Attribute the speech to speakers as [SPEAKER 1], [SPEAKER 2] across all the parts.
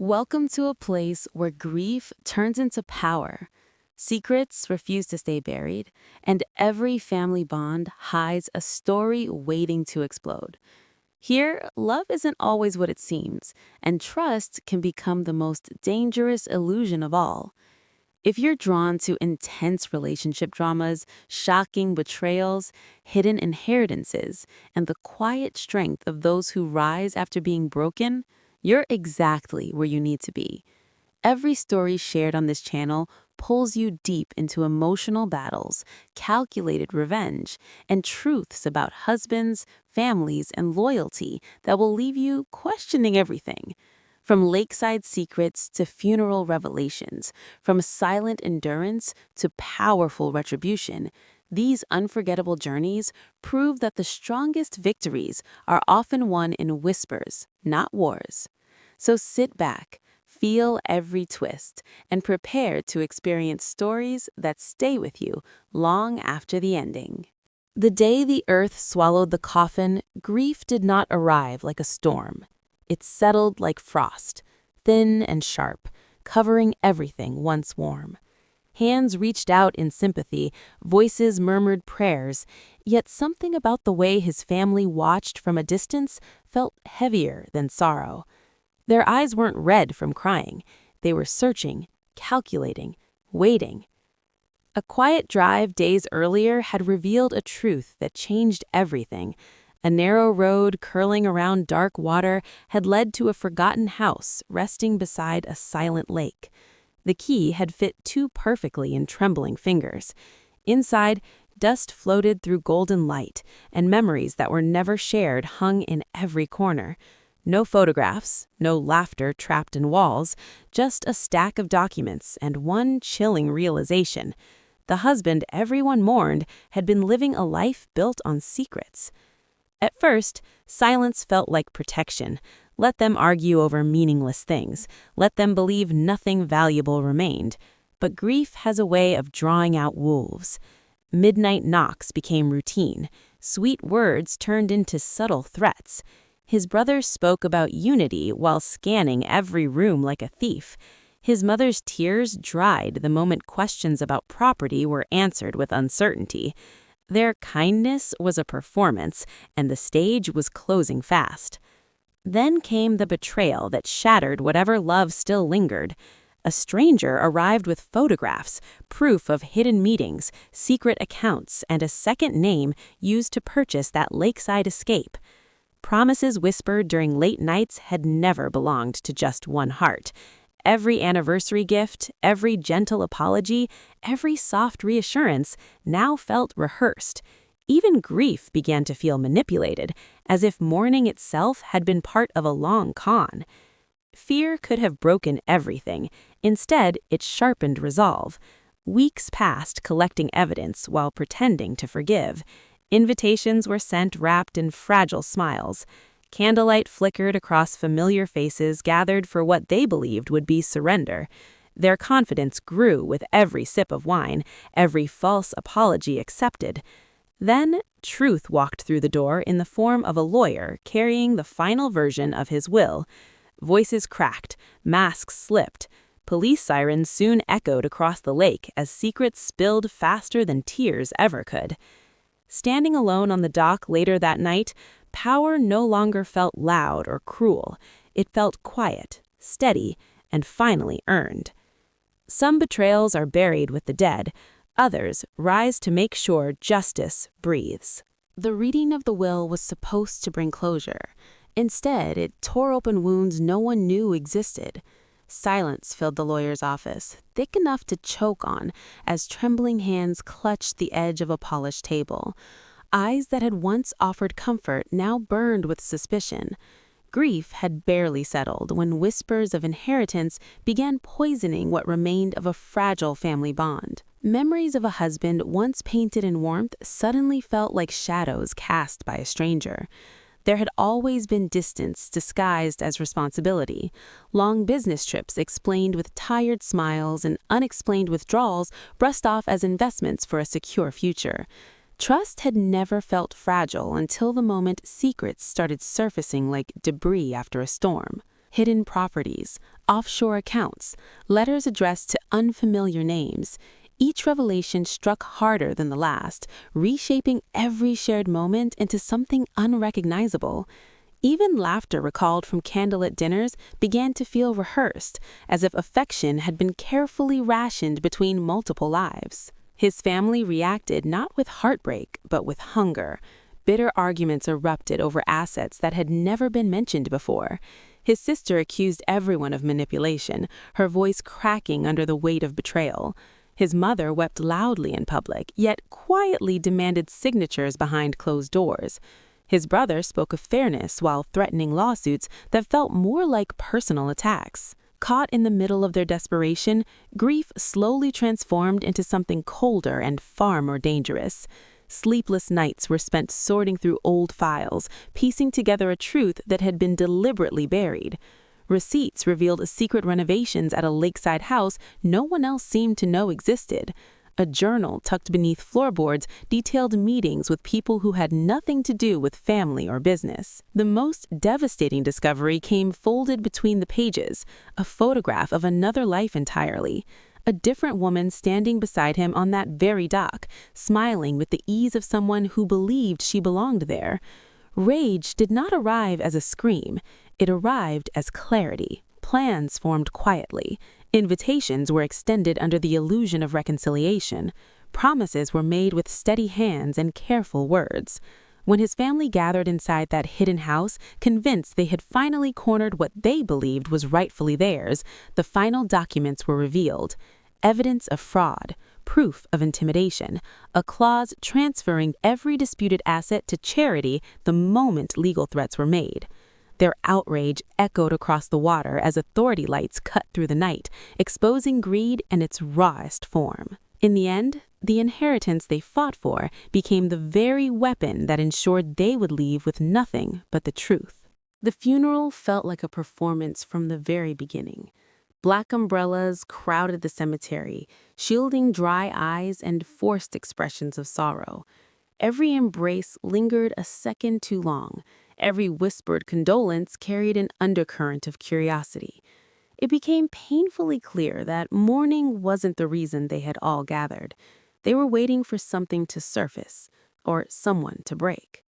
[SPEAKER 1] Welcome to a place where grief turns into power. Secrets refuse to stay buried, and every family bond hides a story waiting to explode. Here, love isn't always what it seems, and trust can become the most dangerous illusion of all. If you're drawn to intense relationship dramas, shocking betrayals, hidden inheritances, and the quiet strength of those who rise after being broken, you're exactly where you need to be. Every story shared on this channel pulls you deep into emotional battles, calculated revenge, and truths about husbands, families, and loyalty that will leave you questioning everything. From lakeside secrets to funeral revelations, from silent endurance to powerful retribution, these unforgettable journeys prove that the strongest victories are often won in whispers, not wars. So sit back, feel every twist, and prepare to experience stories that stay with you long after the ending. The day the earth swallowed the coffin, grief did not arrive like a storm. It settled like frost, thin and sharp, covering everything once warm. Hands reached out in sympathy, voices murmured prayers, yet something about the way his family watched from a distance felt heavier than sorrow. Their eyes weren't red from crying. They were searching, calculating, waiting. A quiet drive days earlier had revealed a truth that changed everything. A narrow road curling around dark water had led to a forgotten house resting beside a silent lake. The key had fit too perfectly in trembling fingers. Inside, dust floated through golden light, and memories that were never shared hung in every corner. No photographs, no laughter trapped in walls, just a stack of documents and one chilling realization. The husband everyone mourned had been living a life built on secrets. At first, silence felt like protection. Let them argue over meaningless things. Let them believe nothing valuable remained. But grief has a way of drawing out wolves. Midnight knocks became routine. Sweet words turned into subtle threats. His brothers spoke about unity while scanning every room like a thief. His mother's tears dried the moment questions about property were answered with uncertainty. Their kindness was a performance, and the stage was closing fast. Then came the betrayal that shattered whatever love still lingered. A stranger arrived with photographs, proof of hidden meetings, secret accounts, and a second name used to purchase that lakeside escape. Promises whispered during late nights had never belonged to just one heart. Every anniversary gift, every gentle apology, every soft reassurance now felt rehearsed. Even grief began to feel manipulated, as if mourning itself had been part of a long con. Fear could have broken everything. Instead, it sharpened resolve. Weeks passed collecting evidence while pretending to forgive. Invitations were sent wrapped in fragile smiles. Candlelight flickered across familiar faces gathered for what they believed would be surrender. Their confidence grew with every sip of wine, every false apology accepted. Then, truth walked through the door in the form of a lawyer carrying the final version of his will. Voices cracked, masks slipped. Police sirens soon echoed across the lake as secrets spilled faster than tears ever could. Standing alone on the dock later that night, power no longer felt loud or cruel. It felt quiet, steady, and finally earned. Some betrayals are buried with the dead. Others rise to make sure justice breathes. The reading of the will was supposed to bring closure. Instead, it tore open wounds no one knew existed. Silence filled the lawyer's office, thick enough to choke on, as trembling hands clutched the edge of a polished table. Eyes that had once offered comfort now burned with suspicion. Grief had barely settled when whispers of inheritance began poisoning what remained of a fragile family bond. Memories of a husband once painted in warmth suddenly felt like shadows cast by a stranger. There had always been distance disguised as responsibility. Long business trips explained with tired smiles and unexplained withdrawals brushed off as investments for a secure future. Trust had never felt fragile until the moment secrets started surfacing like debris after a storm. Hidden properties, offshore accounts, letters addressed to unfamiliar names. Each revelation struck harder than the last, reshaping every shared moment into something unrecognizable. Even laughter recalled from candlelit dinners began to feel rehearsed, as if affection had been carefully rationed between multiple lives. His family reacted not with heartbreak, but with hunger. Bitter arguments erupted over assets that had never been mentioned before. His sister accused everyone of manipulation, her voice cracking under the weight of betrayal. His mother wept loudly in public, yet quietly demanded signatures behind closed doors. His brother spoke of fairness while threatening lawsuits that felt more like personal attacks. Caught in the middle of their desperation, grief slowly transformed into something colder and far more dangerous. Sleepless nights were spent sorting through old files, piecing together a truth that had been deliberately buried. Receipts revealed secret renovations at a lakeside house no one else seemed to know existed. A journal tucked beneath floorboards detailed meetings with people who had nothing to do with family or business. The most devastating discovery came folded between the pages, a photograph of another life entirely. A different woman standing beside him on that very dock, smiling with the ease of someone who believed she belonged there. Rage did not arrive as a scream. It arrived as clarity. Plans formed quietly. Invitations were extended under the illusion of reconciliation. Promises were made with steady hands and careful words. When his family gathered inside that hidden house, convinced they had finally cornered what they believed was rightfully theirs, the final documents were revealed. Evidence of fraud, proof of intimidation, a clause transferring every disputed asset to charity the moment legal threats were made. Their outrage echoed across the water as authority lights cut through the night, exposing greed in its rawest form. In the end, the inheritance they fought for became the very weapon that ensured they would leave with nothing but the truth. The funeral felt like a performance from the very beginning. Black umbrellas crowded the cemetery, shielding dry eyes and forced expressions of sorrow. Every embrace lingered a second too long. Every whispered condolence carried an undercurrent of curiosity. It became painfully clear that mourning wasn't the reason they had all gathered. They were waiting for something to surface, or someone to break.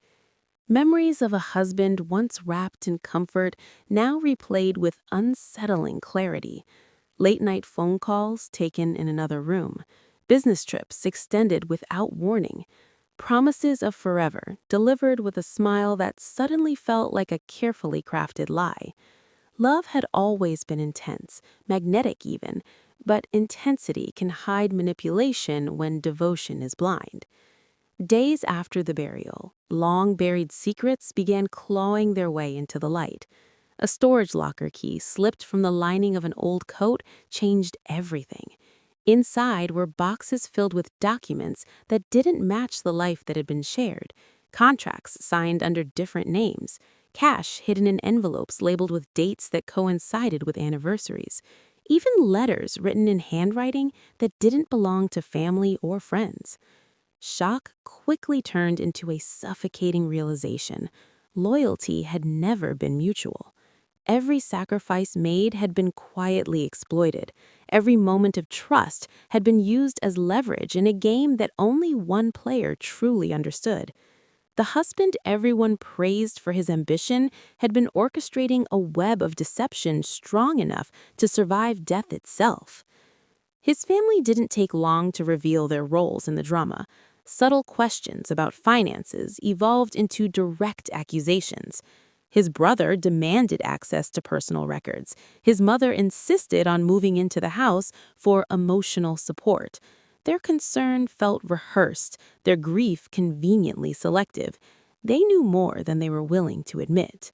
[SPEAKER 1] Memories of a husband once wrapped in comfort now replayed with unsettling clarity. Late-night phone calls taken in another room. Business trips extended without warning. Promises of forever delivered with a smile that suddenly felt like a carefully crafted lie. Love had always been intense, magnetic even, but intensity can hide manipulation when devotion is blind. Days after the burial, long-buried secrets began clawing their way into the light. A storage locker key slipped from the lining of an old coat changed everything. Inside were boxes filled with documents that didn't match the life that had been shared, contracts signed under different names, cash hidden in envelopes labeled with dates that coincided with anniversaries, even letters written in handwriting that didn't belong to family or friends. Shock quickly turned into a suffocating realization. Loyalty had never been mutual. Every sacrifice made had been quietly exploited. Every moment of trust had been used as leverage in a game that only one player truly understood. The husband everyone praised for his ambition had been orchestrating a web of deception strong enough to survive death itself. His family didn't take long to reveal their roles in the drama. Subtle questions about finances evolved into direct accusations. His brother demanded access to personal records. His mother insisted on moving into the house for emotional support. Their concern felt rehearsed, their grief conveniently selective. They knew more than they were willing to admit.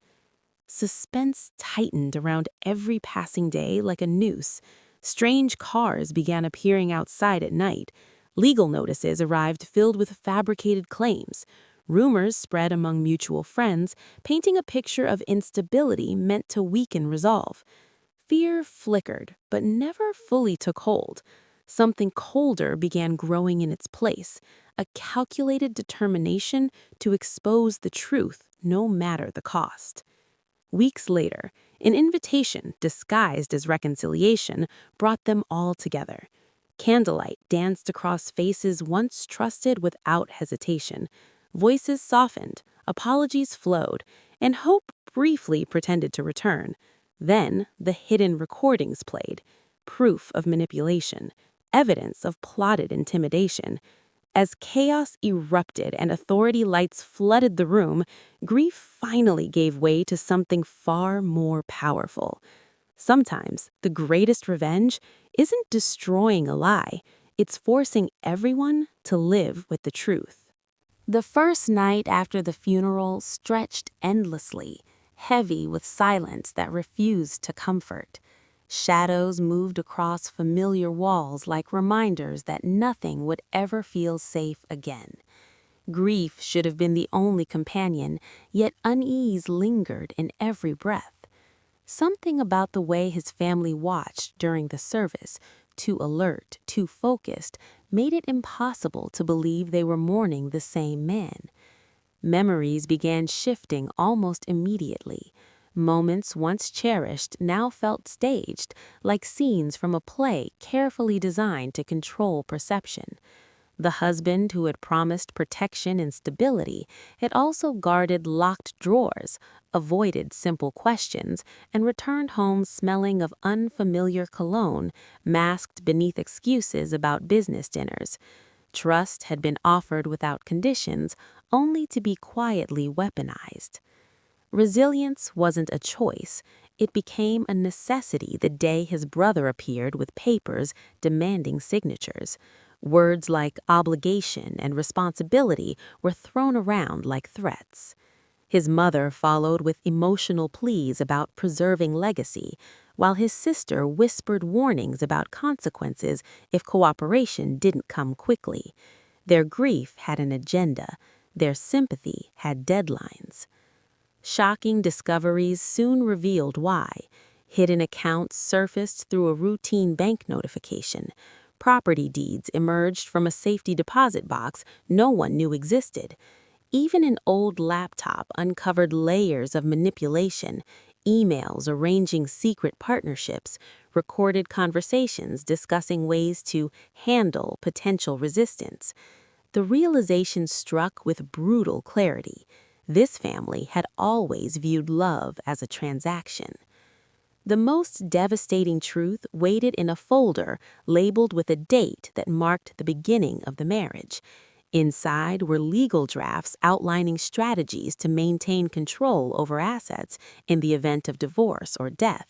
[SPEAKER 1] Suspense tightened around every passing day like a noose. Strange cars began appearing outside at night. Legal notices arrived filled with fabricated claims. Rumors spread among mutual friends, painting a picture of instability meant to weaken resolve. Fear flickered, but never fully took hold. Something colder began growing in its place, a calculated determination to expose the truth no matter the cost. Weeks later, an invitation disguised as reconciliation brought them all together. Candlelight danced across faces once trusted without hesitation. Voices softened, apologies flowed, and hope briefly pretended to return. Then the hidden recordings played, proof of manipulation, evidence of plotted intimidation. As chaos erupted and authority lights flooded the room, grief finally gave way to something far more powerful. Sometimes the greatest revenge isn't destroying a lie, it's forcing everyone to live with the truth. The first night after the funeral stretched endlessly, heavy with silence that refused to comfort. Shadows moved across familiar walls like reminders that nothing would ever feel safe again. Grief should have been the only companion, yet unease lingered in every breath. Something about the way his family watched during the service, too alert, too focused, made it impossible to believe they were mourning the same man. Memories began shifting almost immediately. Moments once cherished now felt staged, like scenes from a play carefully designed to control perception. The husband who had promised protection and stability had also guarded locked drawers, avoided simple questions, and returned home smelling of unfamiliar cologne, masked beneath excuses about business dinners. Trust had been offered without conditions, only to be quietly weaponized. Resilience wasn't a choice. It became a necessity the day his brother appeared with papers demanding signatures. Words like obligation and responsibility were thrown around like threats. His mother followed with emotional pleas about preserving legacy, while his sister whispered warnings about consequences if cooperation didn't come quickly. Their grief had an agenda. Their sympathy had deadlines. Shocking discoveries soon revealed why. Hidden accounts surfaced through a routine bank notification. Property deeds emerged from a safety deposit box no one knew existed. Even an old laptop uncovered layers of manipulation, emails arranging secret partnerships, recorded conversations discussing ways to handle potential resistance. The realization struck with brutal clarity. This family had always viewed love as a transaction. The most devastating truth waited in a folder labeled with a date that marked the beginning of the marriage. Inside were legal drafts outlining strategies to maintain control over assets in the event of divorce or death.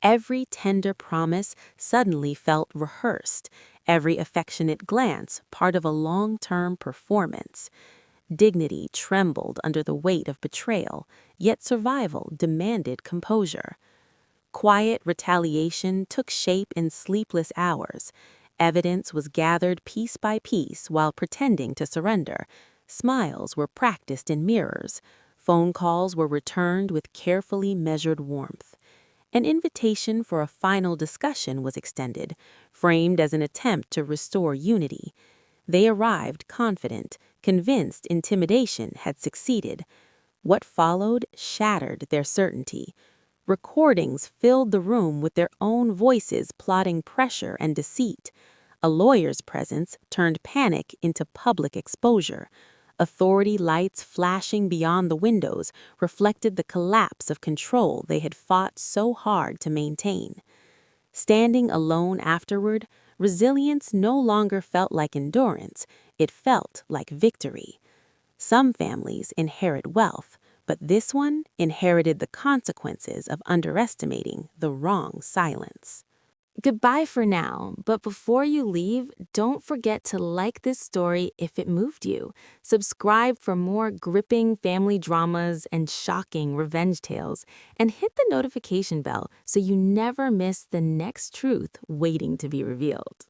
[SPEAKER 1] Every tender promise suddenly felt rehearsed, every affectionate glance part of a long-term performance. Dignity trembled under the weight of betrayal, yet survival demanded composure. Quiet retaliation took shape in sleepless hours. Evidence was gathered piece by piece while pretending to surrender. Smiles were practiced in mirrors. Phone calls were returned with carefully measured warmth. An invitation for a final discussion was extended, framed as an attempt to restore unity. They arrived confident, convinced intimidation had succeeded. What followed shattered their certainty. Recordings filled the room with their own voices plotting pressure and deceit. A lawyer's presence turned panic into public exposure. Authority lights flashing beyond the windows reflected the collapse of control they had fought so hard to maintain. Standing alone afterward, resilience no longer felt like endurance, it felt like victory. Some families inherit wealth, but this one inherited the consequences of underestimating the wrong silence. Goodbye for now, but before you leave, don't forget to like this story if it moved you. Subscribe for more gripping family dramas and shocking revenge tales, and hit the notification bell so you never miss the next truth waiting to be revealed.